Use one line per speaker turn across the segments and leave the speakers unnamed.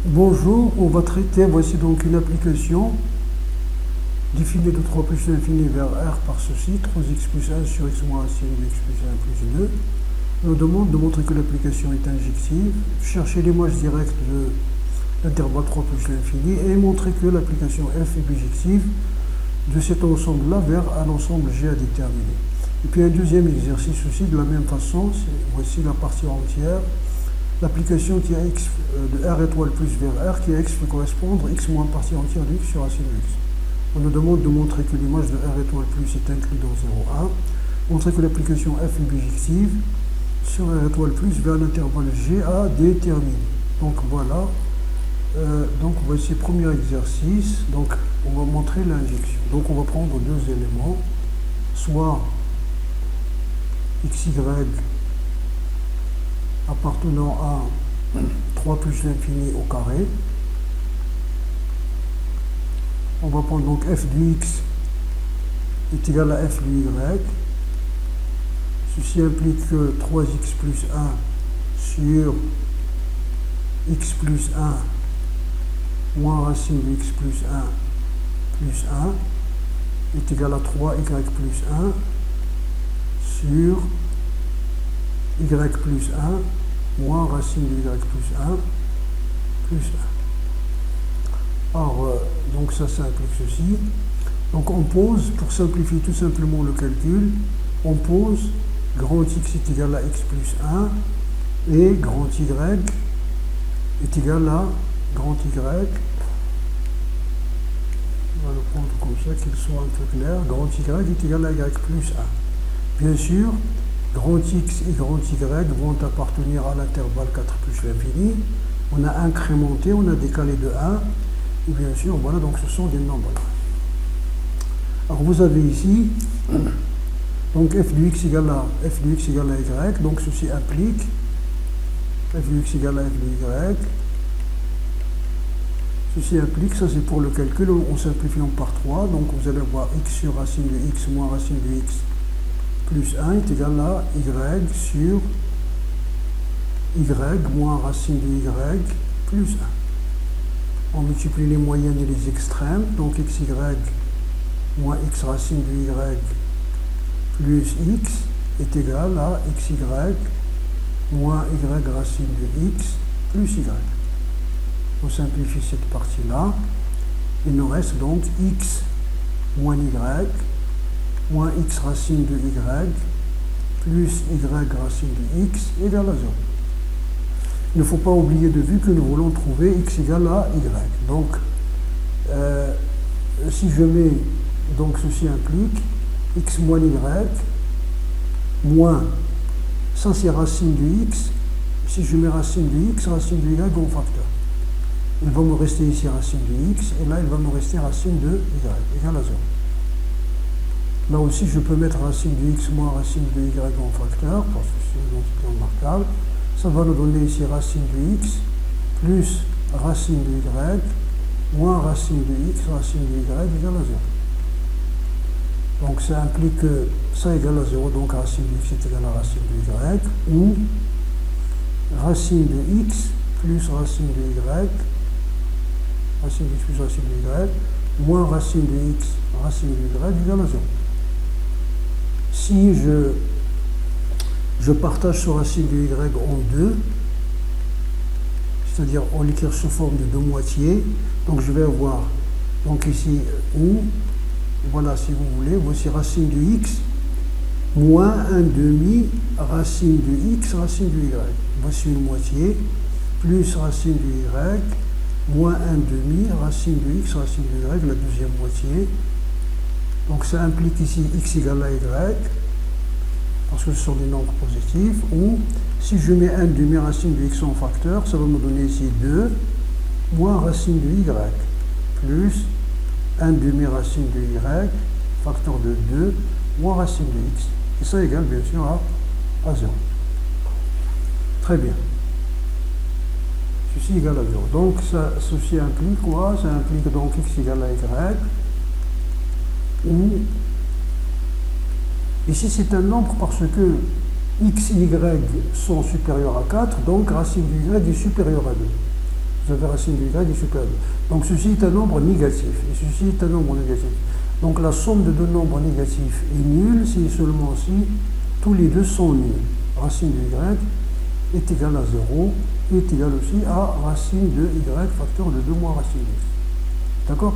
Bonjour, on va traiter, voici donc une application définie de 3 plus l'infini vers R par ceci, 3x plus 1 sur x moins racine de x plus 1 plus 2. On nous demande de montrer que l'application est injective, chercher l'image directe de l'intervalle 3 plus l'infini et montrer que l'application f est bijective de cet ensemble-là vers un ensemble G à déterminer. Et puis un deuxième exercice aussi de la même façon, voici la partie entière. L'application qui a x de R étoile plus vers R, qui a x fait correspondre x moins partie entière de x sur racine de x. On nous demande de montrer que l'image de R étoile plus est inclue dans 0,1. Montrer que l'application f est bijective sur R étoile plus vers l'intervalle G à déterminer. Donc voilà. Donc voici le premier exercice. Donc on va montrer l'injection. Donc on va prendre deux éléments, soit xy appartenant à 3 plus l'infini au carré. On va prendre donc f du x est égal à f du y. Ceci implique que 3x plus 1 sur x plus 1 moins racine de x plus 1 plus 1 est égal à 3y plus 1 sur y plus 1 moins racine de y plus 1 plus 1. Alors, donc ça implique ceci. Donc on pose, pour simplifier tout simplement le calcul, on pose grand x est égal à x plus 1 et grand y est égal à grand y. On va le prendre comme ça, qu'il soit un peu clair. Grand y est égal à y plus 1. Bien sûr, grand x et grand y vont appartenir à l'intervalle 4 plus l'infini. On a incrémenté, on a décalé de 1. Et bien sûr, voilà, donc ce sont des nombres. Alors vous avez ici, donc f du x égale à y. Donc ceci implique f du x égale à f de y. Ceci implique, ça c'est pour le calcul, on simplifie par 3. Donc vous allez voir x sur racine de x moins racine de x plus 1 est égal à y sur y moins racine de y plus 1. On multiplie les moyennes et les extrêmes, donc xy moins x racine de y plus x est égal à xy moins y racine de x plus y. On simplifie cette partie-là. Il nous reste donc x moins y moins x racine de y plus y racine de x égale à 0. Il ne faut pas oublier de vue que nous voulons trouver x égale à y. Donc, si je mets, donc ceci implique x moins y moins, ça c'est racine de x, si je mets racine de x, racine de y en facteur. Il va me rester ici racine de x, et là il va me rester racine de y égale à 0. Là aussi, je peux mettre racine de x moins racine de y en facteur, parce que c'est une entité remarquable. Ça va nous donner ici racine de x plus racine de y moins racine de x racine de y égale à 0. Donc ça implique que ça égale à 0, donc racine de x est égal à racine de y, ou racine de x plus racine de y, racine de x plus racine de y, moins racine de x racine de y égale à 0. Si je partage ce racine de y en deux, c'est-à-dire on l'écrit sous forme de deux moitiés, donc je vais avoir donc ici ou, voilà si vous voulez, voici racine de x moins 1 demi racine de x racine de y. Voici une moitié, plus racine de y moins 1 demi racine de x racine de y, la deuxième moitié. Donc ça implique ici x égale à y, parce que ce sont des nombres positifs, ou si je mets 1 demi racine de x en facteur, ça va me donner ici 2, moins racine de y, plus 1 demi racine de y, facteur de 2, moins racine de x. Et ça égale bien sûr à 0. Très bien. Ceci égale à 0. Donc ceci implique quoi? Ça implique donc x égale à y, ou ici c'est un nombre parce que x et y sont supérieurs à 4, donc racine du y est supérieure à 2. Vous avez racine de y est supérieure à 2. Donc ceci est un nombre négatif, et ceci est un nombre négatif. Donc la somme de deux nombres négatifs est nulle si et seulement si tous les deux sont nuls. Racine de y est égale à 0, et est égal aussi à racine de y facteur de 2 moins racine de x. D'accord?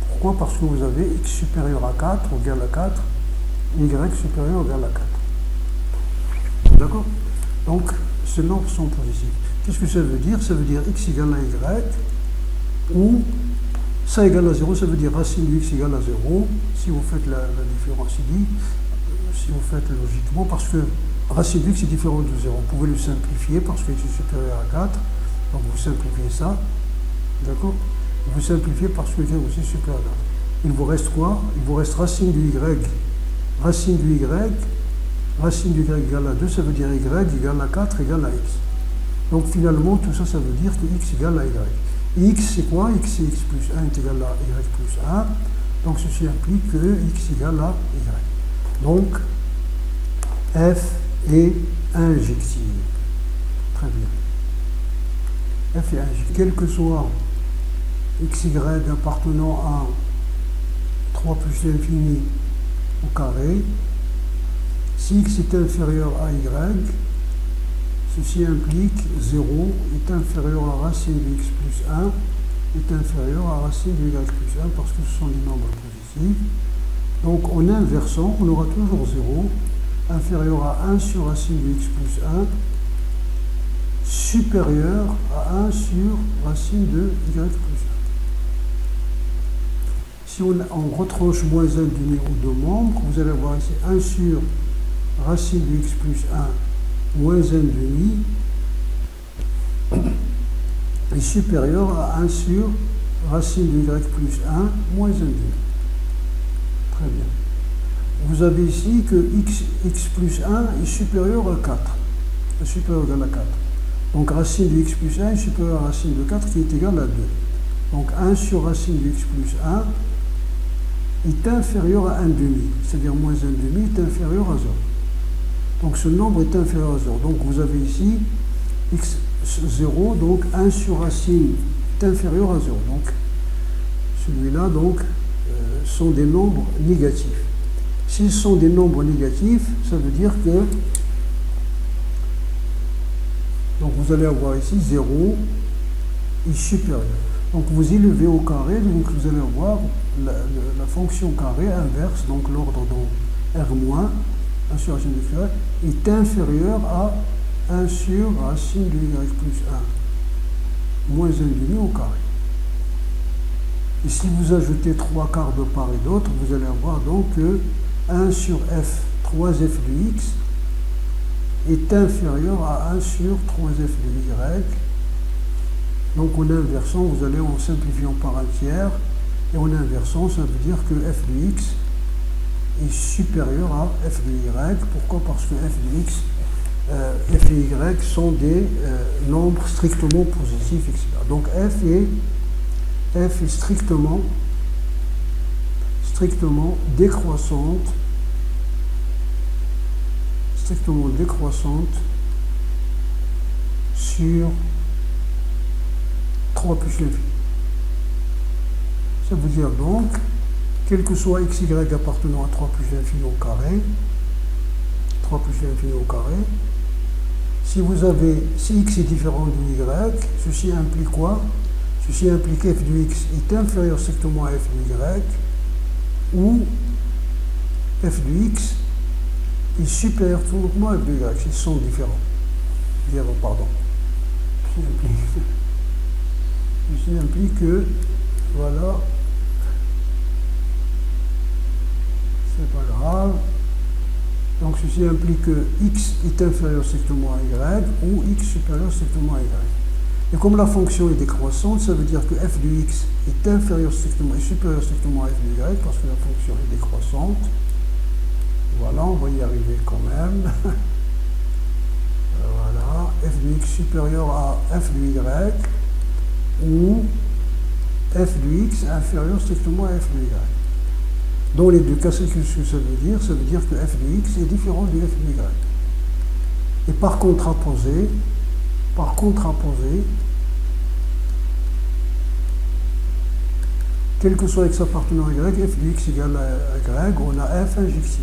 Pourquoi? Parce que vous avez x supérieur à 4 égale à 4, y supérieur égale à 4. D'accord? Donc, ces nombres sont positifs. Qu'est-ce que ça veut dire? Ça veut dire x égale à y, ou ça égale à 0, ça veut dire racine de x égale à 0, si vous faites la différence ici, si vous faites logiquement, parce que racine de x est différent de 0. Vous pouvez le simplifier parce que x est supérieur à 4, donc vous simplifiez ça, d'accord? Vous simplifiez parce que y est aussi supérieur à 4. Il vous reste quoi? Il vous reste racine de y, racine de y, racine de y égale à 2, ça veut dire y égale à 4 égale à x. Donc finalement, tout ça, ça veut dire que x égale à y. Et x c'est quoi? X c'est x plus 1 est égal à y plus 1. Donc ceci implique que x égale à y. Donc f est injective. Très bien. F est injective. Quel que soit xy appartenant à 3 plus l'infini au carré, si x est inférieur à y, ceci implique 0 est inférieur à racine de x plus 1 est inférieur à racine de y plus 1 parce que ce sont des nombres positifs. Donc en inversant, on aura toujours 0 inférieur à 1 sur racine de x plus 1 supérieur à 1 sur racine de y plus 1. Si on retranche moins 1 demi aux deux membres, vous allez avoir ici 1 sur racine de x plus 1 moins 1 demi est supérieur à 1 sur racine de y plus 1 moins 1 demi. Très bien. Vous avez ici que x plus 1 est supérieur à 4. Est supérieur à 4. Donc racine de x plus 1 est supérieur à racine de 4 qui est égale à 2. Donc 1 sur racine de x plus 1 est inférieur à 1 demi. C'est-à-dire moins 1 demi est inférieur à 0. Donc ce nombre est inférieur à 0. Donc vous avez ici x0, donc 1 sur racine est inférieur à 0. Donc celui-là donc sont des nombres négatifs. S'ils sont des nombres négatifs, ça veut dire que donc vous allez avoir ici 0 est supérieur. Donc vous élevez au carré, donc vous allez avoir la fonction carré inverse, donc l'ordre dans R-, 1 sur racine de x est inférieur à 1 sur racine de y plus 1 moins 1 demi au carré. Et si vous ajoutez 3 quarts de part et d'autre, vous allez avoir donc que 1 sur f, 3f de x est inférieur à 1 sur 3f de y. Donc en inversant, vous allez en simplifiant par un tiers, et en inversant, ça veut dire que f de x est supérieur à f de y. Pourquoi? Parce que f de x, f et y sont des nombres strictement positifs, etc. Donc f est strictement décroissante, sur 3 plus l'infini. Ça veut dire donc, quel que soit xy appartenant à 3 plus l'infini au carré, 3 plus l'infini au carré, si x est différent de y, ceci implique quoi? Ceci implique f de x est inférieur strictement à f de y, ou f de x est supérieur strictement à f de y. Ils sont différents. Pardon. Ceci implique que, voilà, c'est pas grave. Donc ceci implique que x est inférieur strictement à y, ou x supérieur strictement à y. Et comme la fonction est décroissante, ça veut dire que f de x est inférieur strictement et supérieur strictement à f de y, parce que la fonction est décroissante. Voilà, on va y arriver quand même. Voilà, f de x supérieur à f de y, ou f de x inférieur strictement à f de y. Dans les deux cas, ce que ça veut dire? Ça veut dire que f de x est différent de f de y. Et par contraposé, quel que soit x appartenant à y, f de x égale à y, on a f injectif.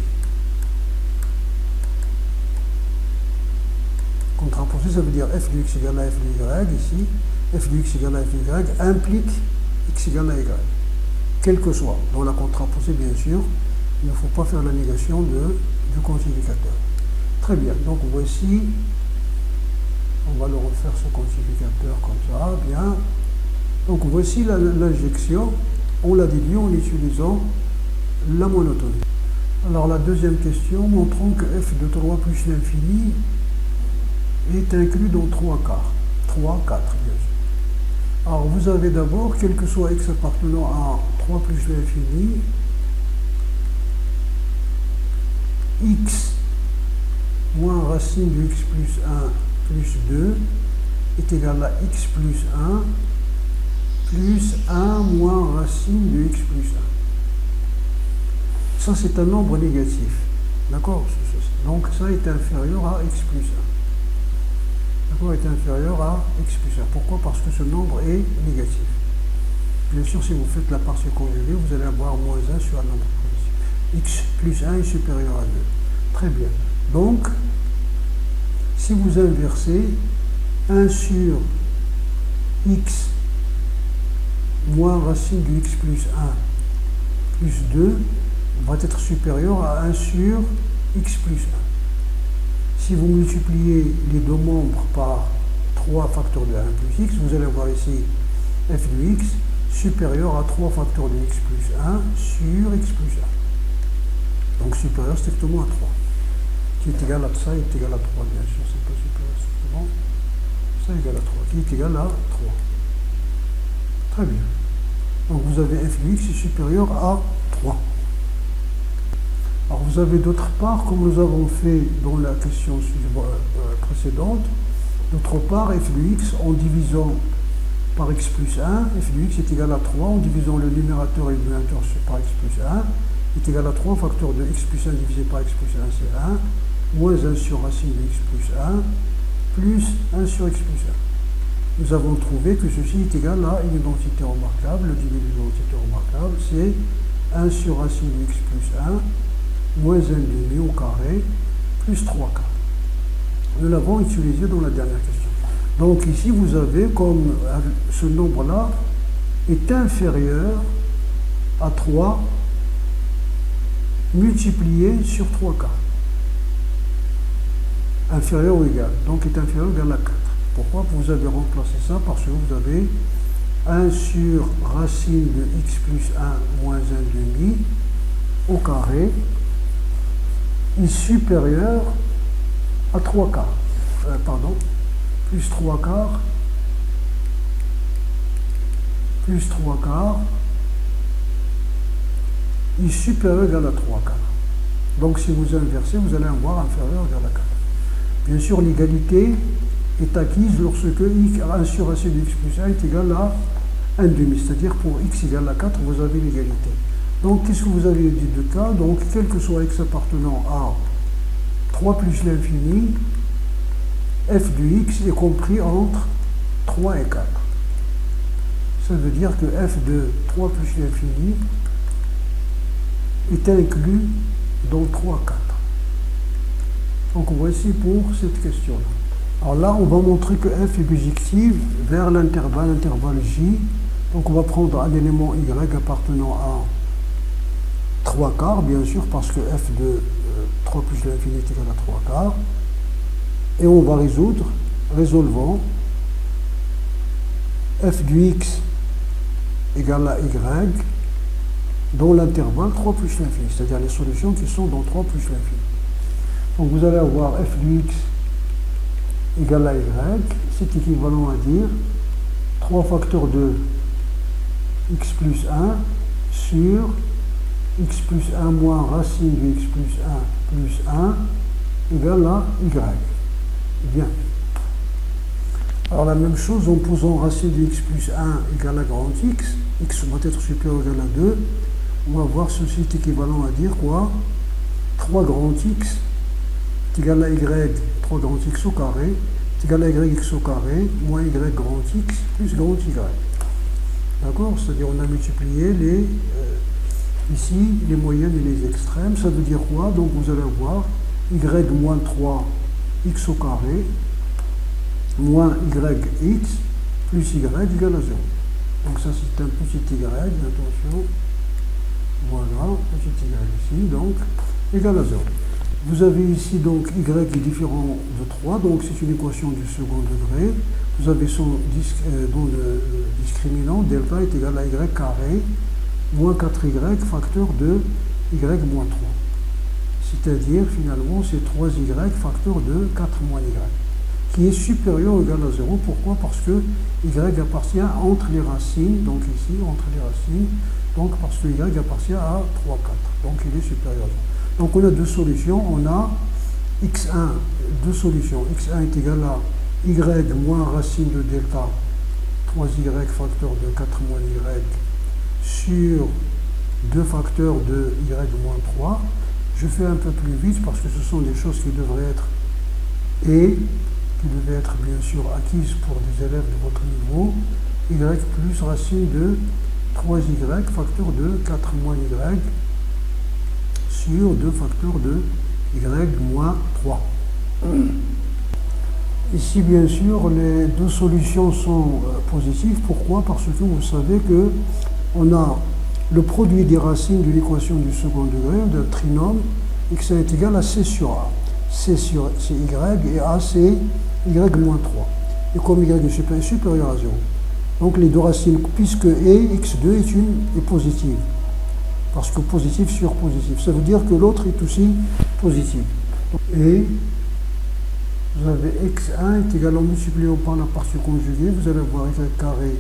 Contraposé, ça veut dire f de x égale à f de y, ici, f de x égale à f de y implique x égale à y. Quel que soit. Dans la contraposée, bien sûr, il ne faut pas faire la négation du quantificateur. Très bien, donc voici, on va le refaire ce quantificateur comme ça, bien. Donc voici l'injection, on l'a déduit en utilisant la monotonie. Alors la deuxième question, montrons que f de 3 plus l'infini est inclus dans 3 quarts. 3, 4, bien sûr. Alors vous avez d'abord, quel que soit x appartenant à 3 plus l'infini, x moins racine de x plus 1 plus 2 est égal à x plus 1 plus 1 moins racine de x plus 1. Ça, c'est un nombre négatif. D'accord? Donc, ça est inférieur à x plus 1. D'accord? Est inférieur à x plus 1. Pourquoi? Parce que ce nombre est négatif. Bien sûr, si vous faites la partielle conjuguée, vous allez avoir moins 1 sur un nombre positif. X plus 1 est supérieur à 2. Très bien. Donc, si vous inversez 1 sur x moins racine de x plus 1 plus 2 va être supérieur à 1 sur x plus 1. Si vous multipliez les deux membres par 3 facteurs de 1 plus x, vous allez avoir ici f de x supérieur à 3 facteurs de x plus 1 sur x plus 1. Donc supérieur strictement à 3. Qui est égal à ça est égal à 3, bien sûr, c'est pas supérieur strictement. Ça est égal à 3, qui est égal à 3. Très bien. Donc vous avez f de x est supérieur à 3. Alors vous avez d'autre part, comme nous avons fait dans la question précédente, d'autre part f de x en divisant par x plus 1, f de x est égal à 3, en divisant le numérateur et le dénominateur par x plus 1, est égal à 3 facteur de x plus 1 divisé par x plus 1, c'est 1, moins 1 sur racine de x plus 1, plus 1 sur x plus 1. Nous avons trouvé que ceci est égal à une identité remarquable. Le début de l'identité remarquable, c'est 1 sur racine de x plus 1, moins 1 demi au carré, plus 3 quarts. Nous l'avons utilisé dans la dernière question. Donc ici, vous avez comme ce nombre-là est inférieur à 3 multiplié sur 3 quarts. Inférieur ou égal. Donc est inférieur ou égal à 4. Pourquoi? Vous avez remplacé ça parce que vous avez 1 sur racine de x plus 1 moins 1 demi au carré est supérieur à 3 quarts. Plus 3 quarts plus 3 quarts est supérieur ou égal à 3 quarts. Donc si vous inversez, vous allez avoir inférieur ou égal à 4. Bien sûr, l'égalité est acquise lorsque 1 sur racine de x plus 1 est égal à 1 demi, c'est-à-dire pour x égale à 4, vous avez l'égalité. Donc, qu'est-ce que vous avez dit de cas? Donc, quel que soit x appartenant à 3 plus l'infini, f de x est compris entre 3 et 4. Ça veut dire que f de 3 plus l'infini est inclus dans 3 4. Donc voici pour cette question-là. Alors là, on va montrer que f est bijective vers l'intervalle J. Donc on va prendre un élément y appartenant à 3 quarts, bien sûr, parce que f de 3 plus l'infini est égal à 3 quarts. Et on va résolvant f du x égale à y dans l'intervalle 3 plus l'infini, c'est-à-dire les solutions qui sont dans 3 plus l'infini. Donc vous allez avoir f du x égale à y, c'est équivalent à dire 3 facteurs de x plus 1 sur x plus 1 moins racine de x plus 1 plus 1 égale à y. Bien. Alors la même chose en posant racine de x plus 1 égale à grand x va être supérieur ou égal à 2, on va voir ceci est équivalent à dire quoi? 3 grand x est égal à y, 3 grand x au carré, est égal à yx au carré, moins y grand x plus grand y. D'accord? C'est-à-dire on a multiplié ici les moyennes et les extrêmes. Ça veut dire quoi? Donc vous allez avoir y moins 3 x au carré moins yx plus y égale à 0. Donc ça c'est un petit y, attention. Voilà, petit y ici, donc égal à 0. Vous avez ici donc y est différent de 3, donc c'est une équation du second degré. Vous avez son discriminant, delta est égal à y carré moins 4y facteur de y moins 3. C'est-à-dire finalement c'est 3y facteur de 4 moins y, qui est supérieur ou égal à 0. Pourquoi? Parce que y appartient entre les racines, donc ici entre les racines, donc parce que y appartient à 3, 4, donc il est supérieur à 0. Donc on a deux solutions, on a x1, deux solutions, x1 est égal à y moins racine de delta 3y facteur de 4 moins y sur 2 facteurs de y moins 3. Je fais un peu plus vite parce que ce sont des choses qui devraient être et qui devaient être bien sûr acquises pour des élèves de votre niveau. Y plus racine de 3y facteur de 4 moins y sur 2 facteurs de y moins 3. Ici, bien sûr, les deux solutions sont positives. Pourquoi? Parce que vous savez que on a le produit des racines de l'équation du second degré d'un trinôme x est égal à c sur a. C sur c'est y et a c'est y moins 3. Et comme y est supérieur à 0. Donc les deux racines, puisque x2 est positive. Parce que positif sur positif, ça veut dire que l'autre est aussi positif. Et vous avez x1 est égal en multipliant par la partie conjuguée, vous allez avoir y carré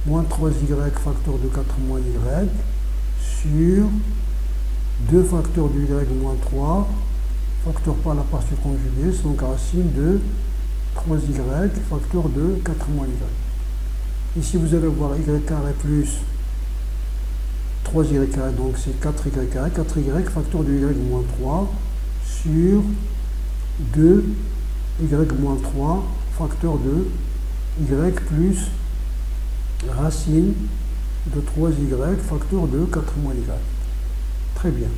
moins 3y facteur de 4 moins y sur 2 facteurs de y moins 3 facteur par la partie conjuguée, c'est donc racine de 3y facteur de 4 moins y. Ici vous allez avoir y carré plus 3y carré, donc c'est 4y carré, 4y facteur de y moins 3 sur 2 y moins 3 facteur de y plus racine de 3y facteur de 4 moins y. Très bien.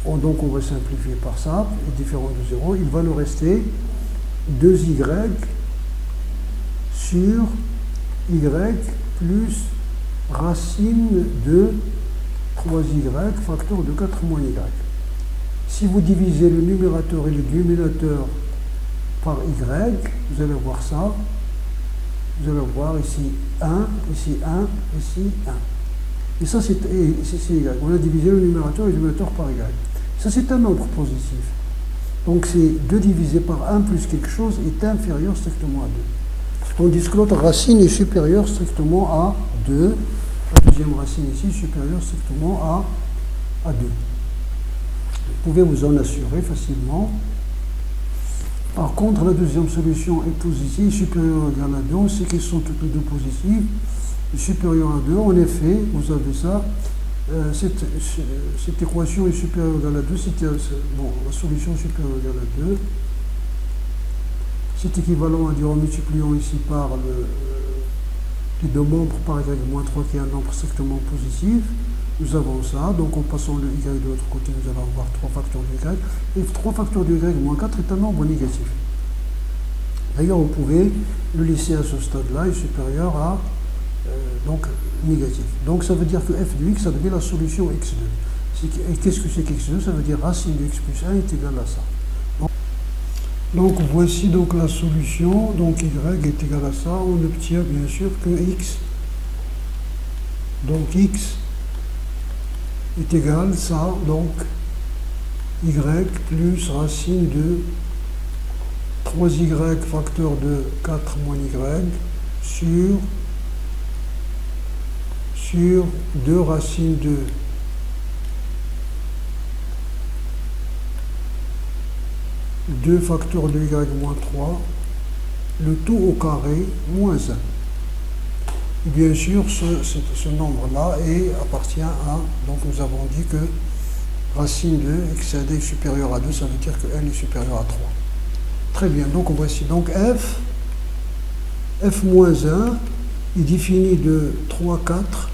Donc on va simplifier par ça, et différent de 0, il va nous rester 2y sur y plus racine de 3y facteur de 4 moins y. Si vous divisez le numérateur et le dénominateur par y, vous allez voir ça. Vous allez voir ici 1, ici 1, ici 1. Et ça c'est y. On a divisé le numérateur et le dénominateur par y. Ça c'est un nombre positif. Donc c'est 2 divisé par 1 plus quelque chose est inférieur strictement à 2. Tandis que l'autre racine est supérieure strictement à 2. La deuxième racine ici est supérieure strictement à 2. Vous pouvez vous en assurer facilement. Par contre, la deuxième solution est positive, supérieure ou égale à 2. On sait qu'elles sont toutes les deux positives. Supérieure à 2, en effet, vous avez ça. Cette équation est supérieure ou égale à 2. Bon, la solution est supérieure ou égale à 2. C'est équivalent à dire en multipliant ici par les deux membres par y moins 3 qui est un nombre strictement positif. Nous avons ça, donc en passant le y de l'autre côté, nous allons avoir 3 facteurs de y. Et 3 facteurs de y moins 4 est un nombre négatif. D'ailleurs, vous pouvez le laisser à ce stade-là, est supérieur à donc négatif. Donc ça veut dire que f de x, ça devient la solution x2. Et qu'est-ce que c'est qu'x2? Ça veut dire racine de x plus 1 est égal à ça. Donc voici donc la solution, donc y est égal à ça. On obtient bien sûr que x, donc x est égal à ça, donc y plus racine de 3y facteur de 4 moins y sur 2 racines de 2 facteurs de y moins 3, le tout au carré moins 1. Et bien sûr, ce nombre-là appartient à, donc nous avons dit que racine de x est supérieur à 2, ça veut dire que n est supérieur à 3. Très bien, donc voici donc f moins 1 est défini de 3, 4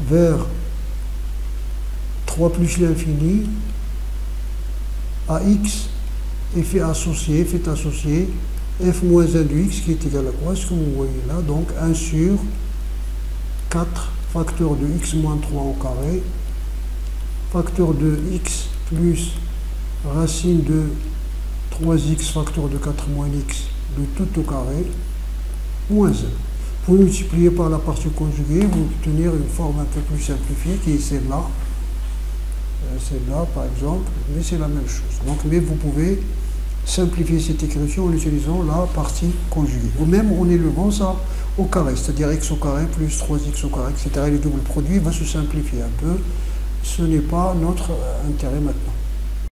vers 3 plus l'infini à x, effet associé f moins 1 de x qui est égal à quoi? Ce que vous voyez là, donc 1 sur 4 facteur de x moins 3 au carré, facteur de x plus racine de 3x facteur de 4 moins x de tout au carré, moins 1. Vous multipliez par la partie conjuguée, vous obtenez une forme un peu plus simplifiée qui est celle-là. Celle-là, par exemple, mais c'est la même chose. Donc, mais vous pouvez simplifier cette écriture en utilisant la partie conjuguée. Ou même en élevant ça au carré, c'est-à-dire x au carré plus 3x au carré, etc. Et le double produit va se simplifier un peu. Ce n'est pas notre intérêt maintenant.